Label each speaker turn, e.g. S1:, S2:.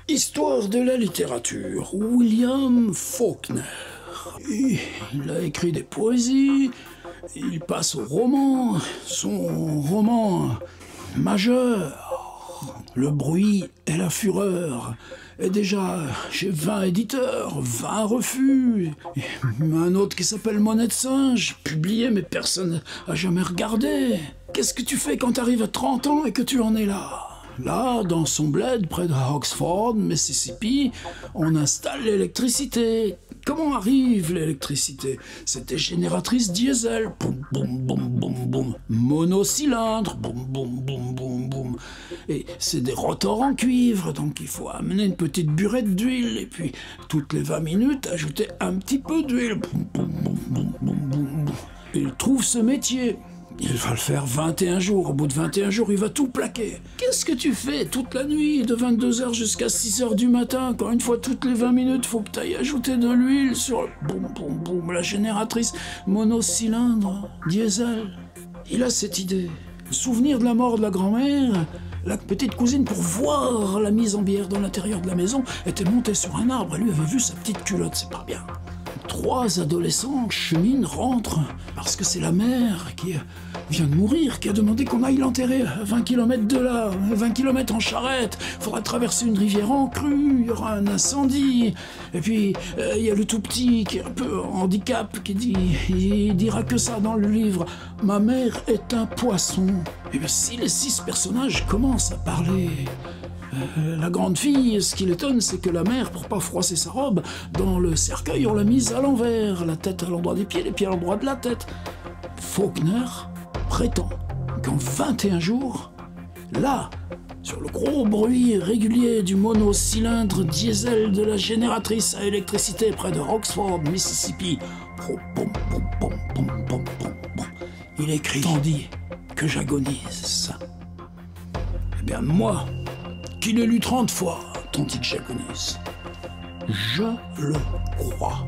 S1: Histoire de la littérature, William Faulkner. Il a écrit des poésies, il passe au roman, son roman majeur, Le bruit et la fureur, est déjà chez 20 éditeurs, 20 refus. Un autre qui s'appelle Monnaie de singe, publié mais personne n'a jamais regardé. Qu'est-ce que tu fais quand t'arrives à 30 ans et que tu en es là ? Là, dans son bled, près de Oxford, Mississippi, on installe l'électricité. Comment arrive l'électricité? C'est des génératrices diesel. Boum, boum, boum, boum, boum. Monocylindre. Boum, boum, boum, boum, boum. Et c'est des rotors en cuivre, donc il faut amener une petite burette d'huile. Et puis, toutes les 20 minutes, ajouter un petit peu d'huile. Boum, boum, boum, boum, boum, boum. Il trouve ce métier. Il va le faire 21 jours. Au bout de 21 jours, il va tout plaquer. Qu'est-ce que tu fais toute la nuit, de 22h jusqu'à 6h du matin? Encore une fois, toutes les 20 minutes, faut que tu ailles ajouter de l'huile sur boum, boum, boum, la génératrice monocylindre, diesel. Il a cette idée. Le souvenir de la mort de la grand-mère, la petite cousine, pour voir la mise en bière dans l'intérieur de la maison, était montée sur un arbre. Elle lui avait vu sa petite culotte, c'est pas bien. 3 adolescents cheminent, rentrent, parce que c'est la mère qui vient de mourir, qui a demandé qu'on aille l'enterrer à 20 km de là, 20 km en charrette. Il faudra traverser une rivière en crue, il y aura un incendie. Et puis, il y a le tout petit qui est un peu en handicap, qui dit, il dira que ça dans le livre, « Ma mère est un poisson ». Et bien, si les 6 personnages commencent à parler... la grande fille, ce qui l'étonne, c'est que la mère, pour pas froisser sa robe, dans le cercueil, on l'a mise à l'envers, la tête à l'endroit des pieds, les pieds à l'endroit de la tête. Faulkner prétend qu'en 21 jours, là, sur le gros bruit régulier du monocylindre diesel de la génératrice à électricité près de Oxford, Mississippi, il écrit, tandis que j'agonise. Eh bien, moi, qui l'ai lu 30 fois, tandis que j'agonise, je le crois.